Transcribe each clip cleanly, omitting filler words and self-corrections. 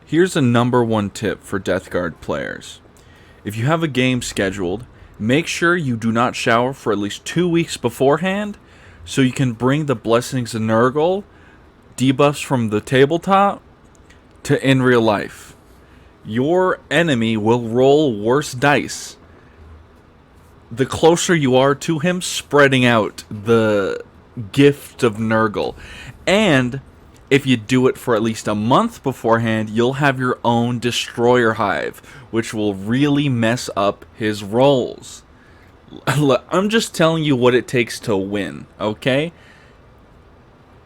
Here's a #1 tip for Death Guard players. If you have a game scheduled, make sure you do not shower for at least 2 weeks beforehand so you can bring the Blessings of Nurgle debuffs from the tabletop to in real life. Your enemy will roll worse dice the closer you are to him spreading out the gift of Nurgle. And if you do it for at least a month beforehand, you'll have your own Destroyer Hive, which will really mess up his rolls. I'm just telling you what it takes to win, okay?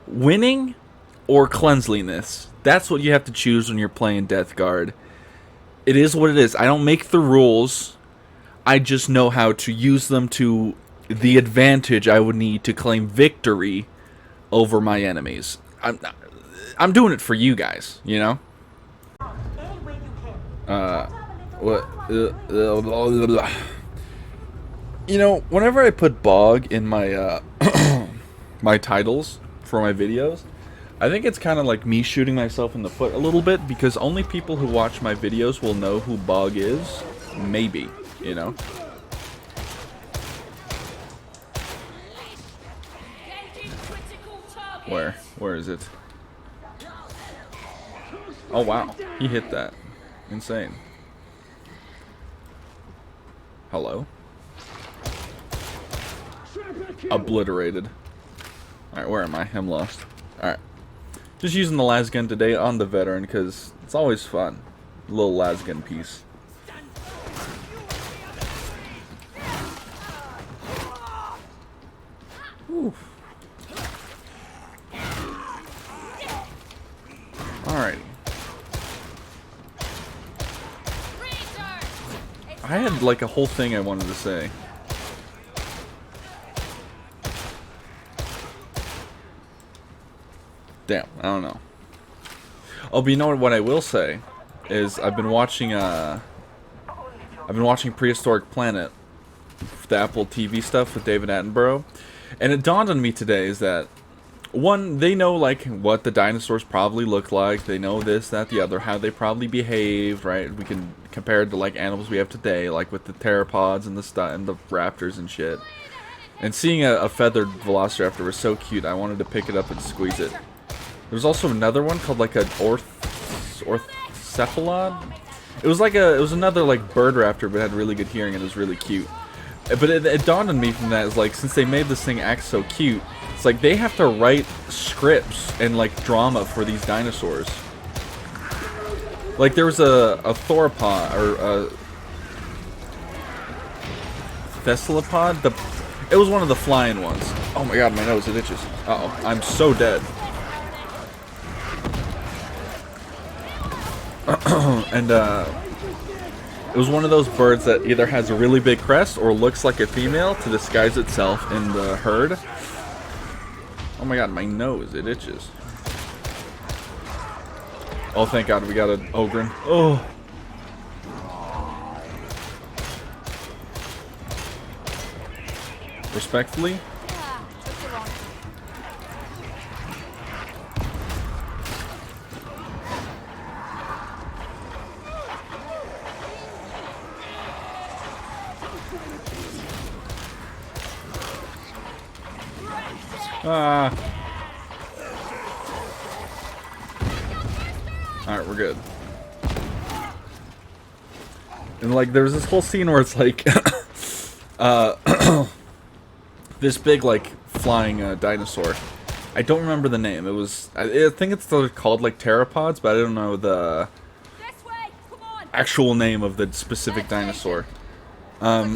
Winning or cleanliness. That's what you have to choose when you're playing Death Guard. It is what it is. I don't make the rules. I just know how to use them to the advantage I would need to claim victory over my enemies. I'm doing it for you guys, you know? What? You know, whenever I put bog in my, my titles for my videos, I think it's kind of like me shooting myself in the foot a little bit, because only people who watch my videos will know who bog is. Maybe, you know? Where is it? Oh wow, he hit that. Insane. Hello? Obliterated. Alright, where am I? I'm lost. Alright. Just using the lasgun today on the veteran because it's always fun. A little lasgun piece. Oof. Alrighty. I had like a whole thing I wanted to say. Damn, I don't know. Oh, but you know what I will say is I've been watching Prehistoric Planet, the Apple TV stuff with David Attenborough, and it dawned on me today is that one, they know like what the dinosaurs probably look like. They know this, that, the other, how they probably behaved, right? We can compare it to like animals we have today, like with the pteropods and the raptors and shit. And seeing a feathered velociraptor was so cute. I wanted to pick it up and squeeze it. There's also another one called like an orthocephalon. It was another like bird raptor, but had really good hearing and it was really cute. But it dawned on me from that is like, since they made this thing act so cute, it's like they have to write scripts and like drama for these dinosaurs. Like there was a theropod or a thessalopod. It was one of the flying ones. Oh my god, my nose, it itches. Uh-oh, I'm so dead. And it was one of those birds that either has a really big crest or looks like a female to disguise itself in the herd. Oh my god, my nose, it itches. Oh, thank god, we got an Ogren. Oh. Respectfully. Ah. Alright, we're good. And like, there's this whole scene where it's like, this big, like, flying dinosaur. I don't remember the name. It was, I think it's called, like, pteropods, but I don't know the actual name of the specific dinosaur. But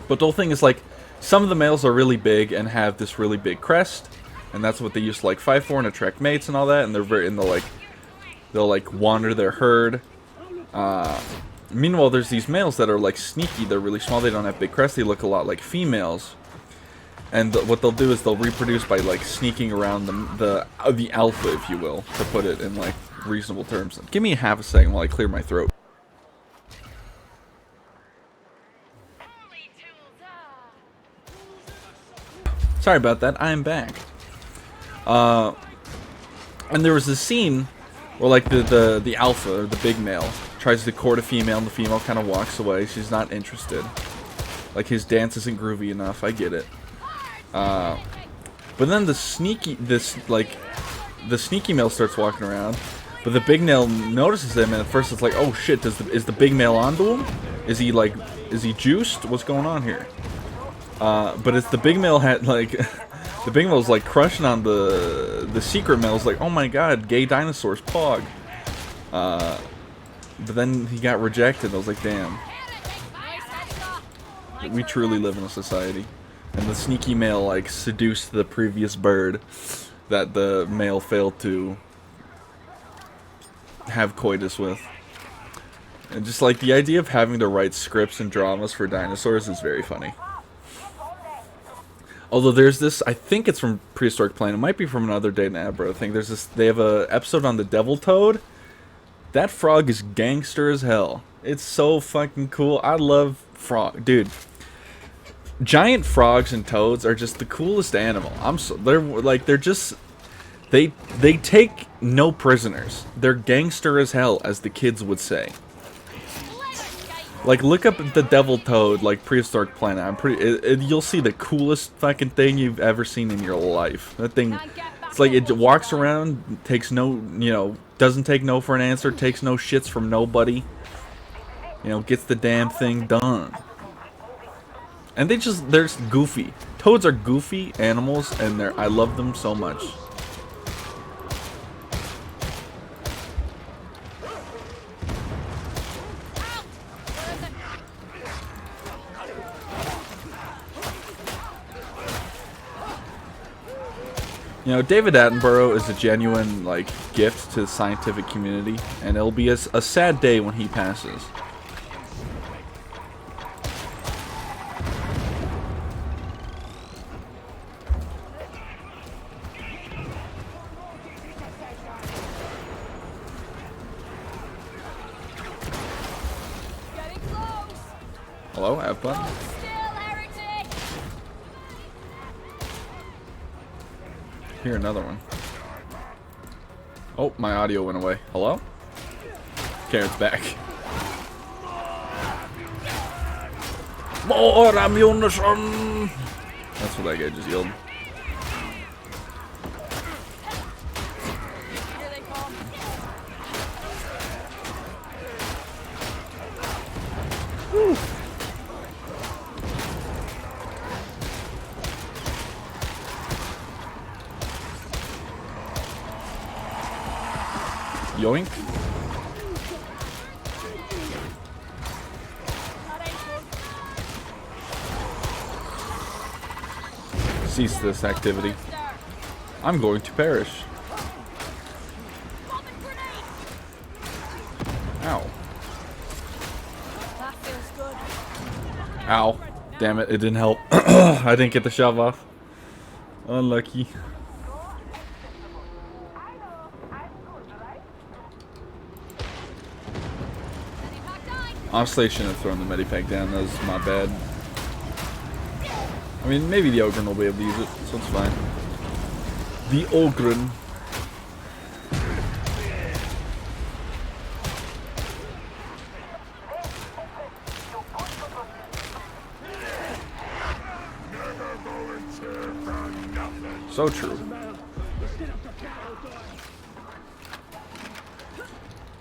the whole thing is, like, some of the males are really big and have this really big crest, and that's what they used to like fight for and attract mates and all that. And they'll like wander their herd. Meanwhile, there's these males that are like sneaky. They're really small. They don't have big crests. They look a lot like females. And what they'll do is they'll reproduce by like sneaking around the alpha, if you will, to put it in like reasonable terms. Give me half a second while I clear my throat. Sorry about that, I am back. And there was this scene Or like the alpha, or the big male, tries to court a female, and the female kind of walks away. She's not interested. Like, his dance isn't groovy enough. I get it. But then the sneaky male starts walking around, but the big male notices him, and at first it's like, oh shit, is the big male onto him? Is he juiced? What's going on here? But it's the big male had like, the big male's like crushing on the secret male's like, oh my god, gay dinosaurs, pog. But then he got rejected. I was like, damn. We truly live in a society. And the sneaky male like seduced the previous bird that the male failed to have coitus with. And just like the idea of having to write scripts and dramas for dinosaurs is very funny. Although there's this, I think it's from Prehistoric Planet, it might be from another Day in Abra thing. There's this, they have a episode on the devil toad. That frog is gangster as hell. It's so fucking cool. I love frog, dude. Giant frogs and toads are just the coolest animal. They're just they take no prisoners. They're gangster as hell, as the kids would say. Like, look up the devil toad, like Prehistoric Planet. I'm you'll see the coolest fucking thing you've ever seen in your life. That thing, it's like it walks around, takes no, doesn't take no for an answer, takes no shits from nobody. Gets the damn thing done. And they're just goofy. Toads are goofy animals, and I love them so much. David Attenborough is a genuine, gift to the scientific community, and it'll be a sad day when he passes. Hello, have fun. Here, another one. Oh, my audio went away. Hello? Okay, it's back. More ammunition! That's what that guy just yelled. Whew. Yoink. Cease this activity. I'm going to perish. Ow. Ow. Damn it, it didn't help. I didn't get the shove off. Unlucky. Honestly, I shouldn't have thrown the medipack down. That was my bad. I mean, maybe the Ogryn will be able to use it, so it's fine. The Ogryn. So true.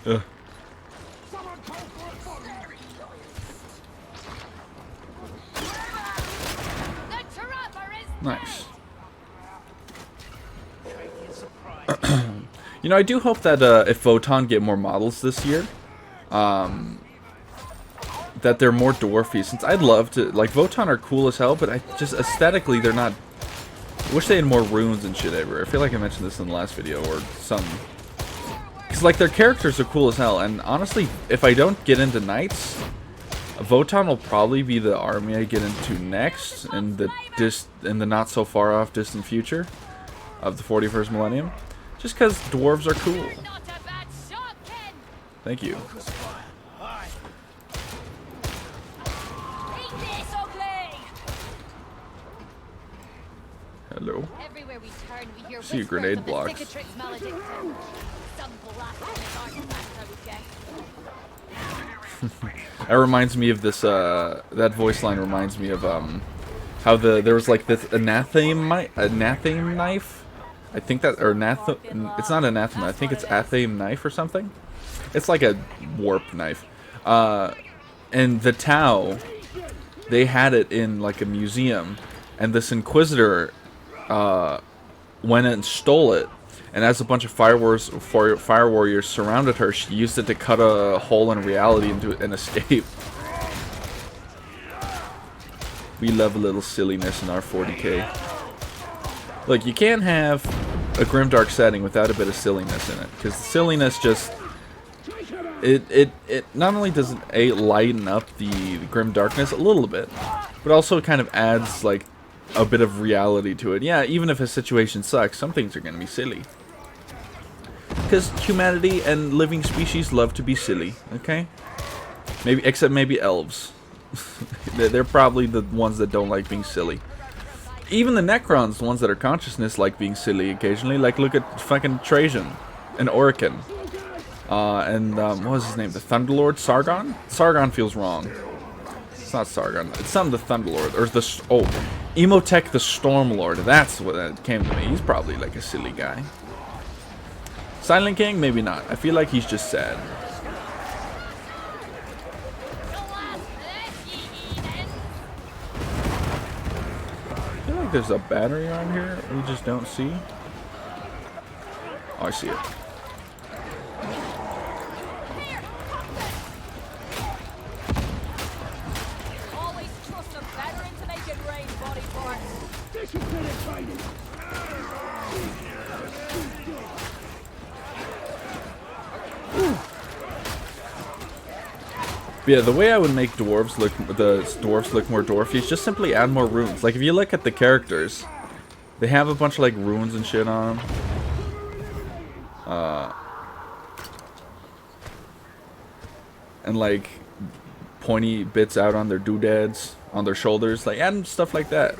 Ugh. Nice. I do hope that if Votann get more models this year, that they're more dwarfy. Since I'd love to, Votann are cool as hell, but aesthetically they're not. I wish they had more runes and shit ever. I feel like I mentioned this in the last video or something. Because their characters are cool as hell, and honestly, if I don't get into knights, Votann will probably be the army I get into next in the not so far off distant future of the 41st millennium, just because dwarves are cool. Thank you. Hello. See a grenade block. That reminds me of this, that voice line reminds me of, how there was like this anathema knife? I think that, or it's not anathema, I think it's athame knife or something? It's like a warp knife. And the Tau, they had it in like a museum, and this Inquisitor, went and stole it. And as a bunch of fire warriors surrounded her, she used it to cut a hole in reality and escape. We love a little silliness in our 40k. Look, you can't have a grimdark setting without a bit of silliness in it, because the silliness just it not only does it lighten up the grim darkness a little bit, but also kind of adds like a bit of reality to it. Yeah, even if a situation sucks, some things are going to be silly. Because humanity and living species love to be silly, okay? Except maybe elves. They're probably the ones that don't like being silly. Even the Necrons, the ones that are consciousness, like being silly occasionally. Like, look at fucking Trajan and Orican. What was his name? The Thunderlord? Sargon? Sargon feels wrong. It's not Sargon. It's something the Thunderlord. Or the... Oh, Emotech the Stormlord. That's what that came to me. He's probably like a silly guy. Silent King? Maybe not. I feel like he's just sad. I feel like there's a battery on here we just don't see. Oh, I see it. Always trust a veteran to make it rain, body parts. Disciplined training. Yeah, the way I would make the dwarves look more dwarfy is just simply add more runes. Like, if you look at the characters, they have a bunch of, like, runes and shit on them. And, like, pointy bits out on their doodads, on their shoulders. Like, add stuff like that.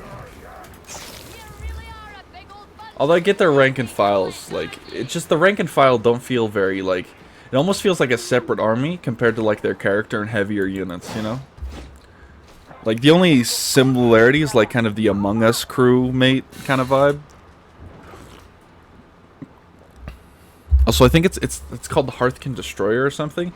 Although I get their rank and files, like, it's just the rank and file don't feel very, like... It almost feels like a separate army compared to, like, their character and heavier units, you know? Like, the only similarity is, like, kind of the Among Us crewmate kind of vibe. Also, I think it's called the Hearthkin Destroyer or something.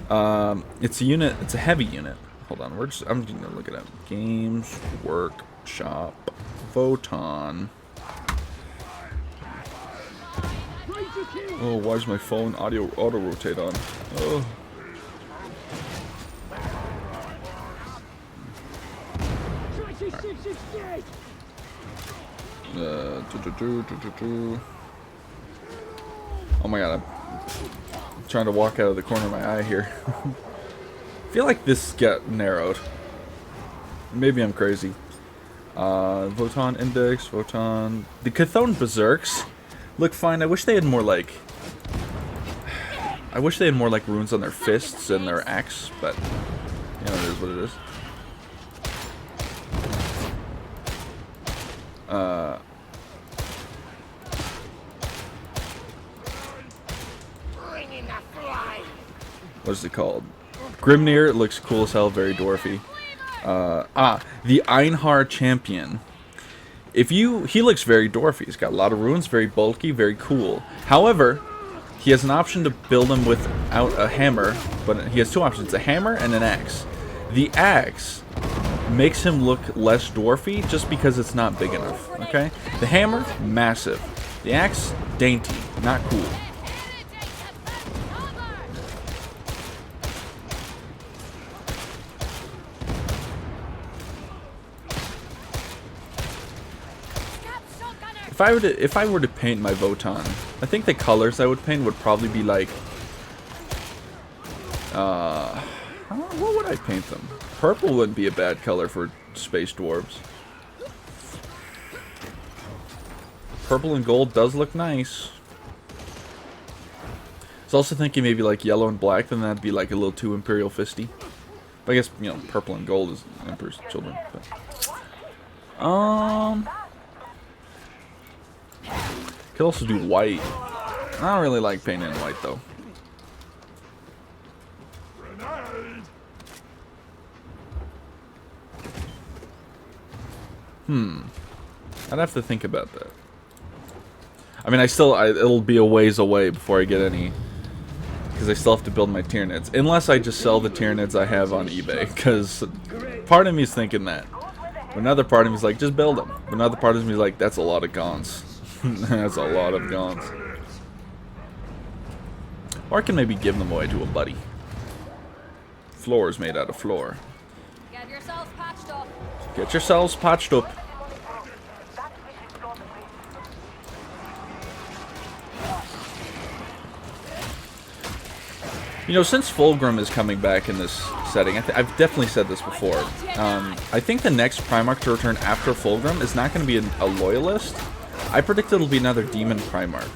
It's a unit, it's a heavy unit. Hold on, I'm just gonna look it up. Games Workshop Votann. Oh, why is my phone auto rotate on? Oh. Oh my god, I'm trying to walk out of the corner of my eye here. I feel like this got narrowed. Maybe I'm crazy. Votann Index, Votann... The Chthon Berserks look fine. I wish they had more like... I wish they had more like runes on their fists and their axe, but... You know, it is what it is. What is it called? Grimnir looks cool as hell, very dwarfy. The Einhar Champion. He looks very dwarfy. He's got a lot of runes, very bulky, very cool. However, he has an option to build him without a hammer, but he has two options, a hammer and an axe. The axe makes him look less dwarfy just because it's not big enough, okay? The hammer, massive. The axe, dainty, not cool. If I were to paint my Votann, I think the colors I would paint would probably be like, what would I paint them? Purple wouldn't be a bad color for space dwarves. Purple and gold does look nice. I was also thinking maybe like yellow and black, then that'd be like a little too Imperial Fisty. But I guess, you know, purple and gold is Emperor's Children. But. Could also do white. I don't really like painting in white though. I'd have to think about that. I mean, it'll be a ways away before I get any, because I still have to build my Tyranids. Unless I just sell the Tyranids I have on eBay, because part of me is thinking that. Another part of me is like, just build them. Another part of me is like, that's a lot of Gauns. That's a lot of Gauns. Or I can maybe give them away to a buddy. Floor is made out of floor. Get yourselves patched up. Get yourselves patched up. You know, since Fulgrim is coming back in this setting, I've definitely said this before. I think the next Primarch to return after Fulgrim is not going to be a Loyalist. I predict it'll be another Demon Primarch.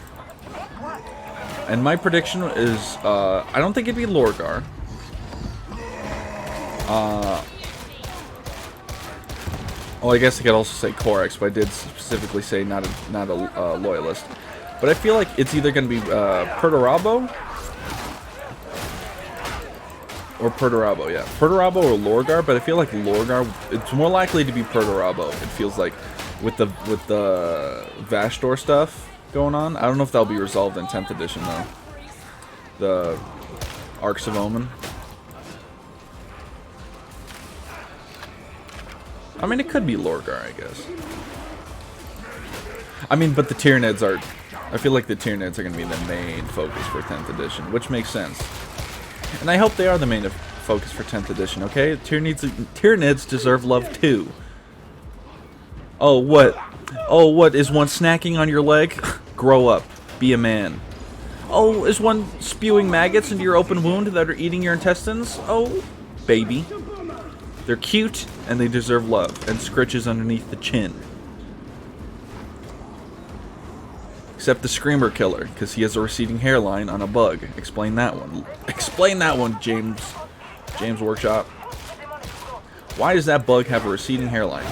And my prediction is, I don't think it'd be Lorgar. Well, I guess I could also say Corax, but I did specifically say not a Loyalist. But I feel like it's either going to be Perturabo. Or Perturabo, yeah. Perturabo or Lorgar, but I feel like Lorgar, it's more likely to be Perturabo. It feels like with the Vashdor stuff going on. I don't know if that'll be resolved in 10th edition though. The Arcs of Omen. I mean, it could be Lorgar, I guess. I mean, but the Tyranids are, I feel like the Tyranids are going to be the main focus for 10th edition, which makes sense. And I hope they are the main focus for 10th edition, okay? Tyranids deserve love too. Oh, what? Oh, what? Is one snacking on your leg? Grow up. Be a man. Oh, is one spewing maggots into your open wound that are eating your intestines? Oh, baby. They're cute, and they deserve love, and scritches underneath the chin. Except the Screamer Killer, because he has a receding hairline on a bug. Explain that one. Explain that one, James Workshop. Why does that bug have a receding hairline?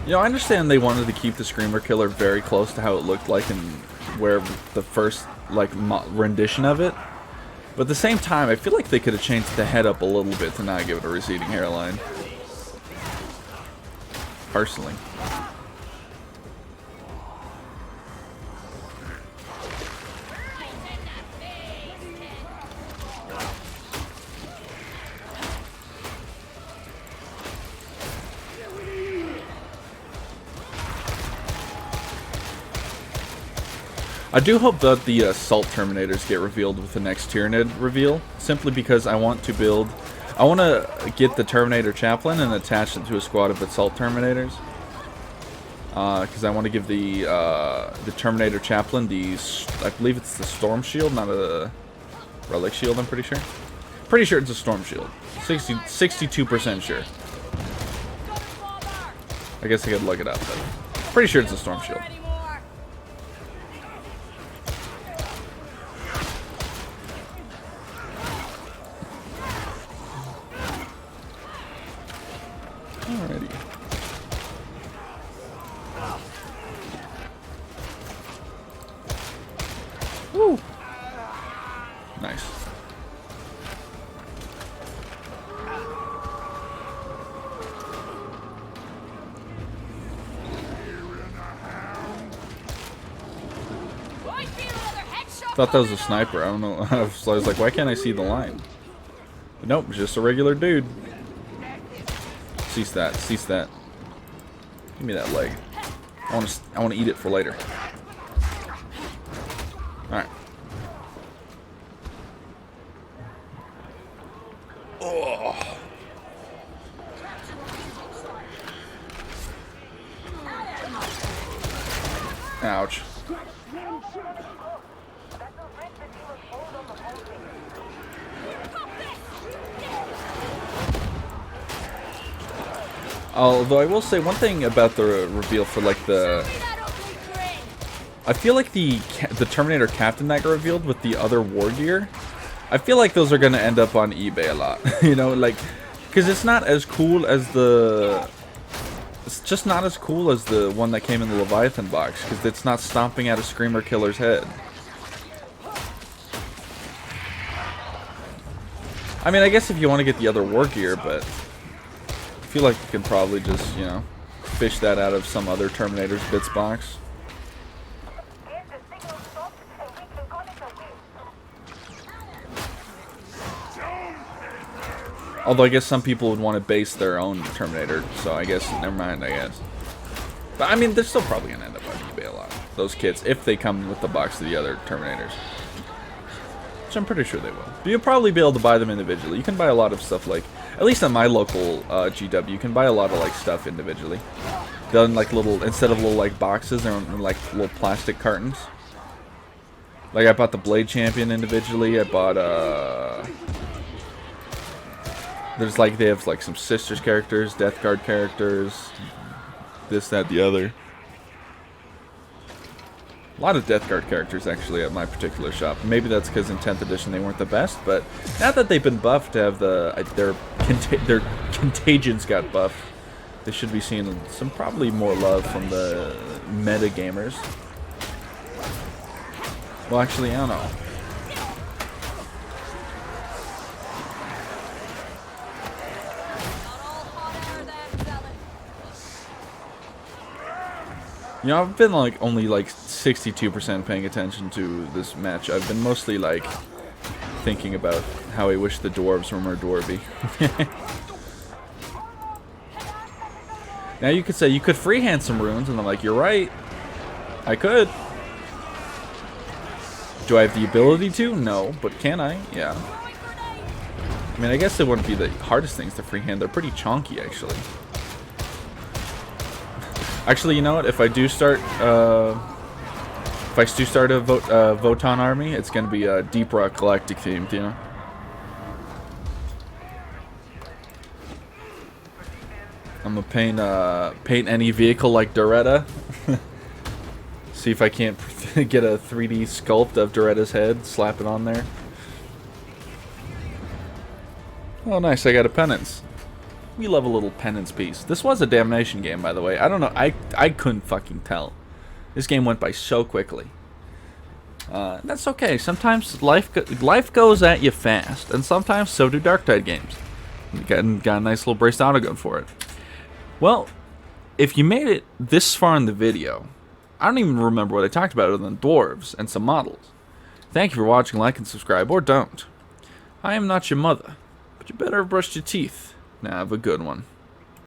You know, I understand they wanted to keep the Screamer Killer very close to how it looked like in where the first rendition of it, but at the same time I feel like they could have changed the head up a little bit to not give it a receding hairline, personally. I do hope that the Assault Terminators get revealed with the next Tyranid reveal, simply because I want to get the Terminator Chaplain and attach it to a squad of Assault Terminators. Because I want to give the Terminator Chaplain I believe it's the Storm Shield, not a Relic Shield, I'm pretty sure. Pretty sure it's a Storm Shield. 62% sure. I guess I could look it up, but pretty sure it's a Storm Shield. Alrighty. Woo! Nice. Thought that was a sniper. I don't know. I was like, why can't I see the line? But nope, it's just a regular dude. Cease that. Cease that. Give me that leg. I want to eat it for later. All right. Oh. Ouch. Although I will say one thing about the reveal for like I feel like the Terminator Captain that got revealed with the other war gear, I feel like those are gonna end up on eBay a lot. You know, like, because it's not as cool as the just not as cool as the one that came in the Leviathan box, because it's not stomping at a Screamer Killer's head. I mean, I guess if you want to get the other war gear, but I feel like you can probably just, you know, fish that out of some other Terminator's Bits box. Although I guess some people would want to base their own Terminator, so I guess, never mind, I guess. But I mean, they're still probably going to end up on eBay a lot, those kits, if they come with the box of the other Terminators. Which I'm pretty sure they will. But you'll probably be able to buy them individually. You can buy a lot of stuff like, at least at my local GW, you can buy a lot of like stuff individually. They're in like little, instead of little like boxes, they're in like little plastic cartons. Like I bought the Blade Champion individually, I bought there's like, they have like some Sisters characters, Death Guard characters, this, that, the other. A lot of Death Guard characters actually at my particular shop. Maybe that's because in 10th edition they weren't the best, but now that they've been buffed to have their contagions got buffed, they should be seeing some probably more love from the meta gamers. Well, actually, I don't know. You know, I've been like only like 62% paying attention to this match. I've been mostly like thinking about how I wish the dwarves were more dwarvy. Now you could say you could freehand some runes, and I'm like, you're right. I could. Do I have the ability to? No, but can I? Yeah. I mean, I guess it wouldn't be the hardest things to freehand. They're pretty chonky, actually. Actually, you know what? If I do start, a Votann army, it's gonna be Deep Rock Galactic themed, you know. I'm gonna paint any vehicle like Doretta. See if I can't get a 3D sculpt of Doretta's head, slap it on there. Oh, nice! I got a penance. We love a little penance piece. This was a Damnation game, by the way. I don't know. I couldn't fucking tell. This game went by so quickly. That's okay. Sometimes life goes at you fast, and sometimes so do Darktide games. Got a nice little braced autogun for it. Well, if you made it this far in the video, I don't even remember what I talked about other than dwarves and some models. Thank you for watching. Like and subscribe, or don't. I am not your mother, but you better have brushed your teeth. Now have a good one.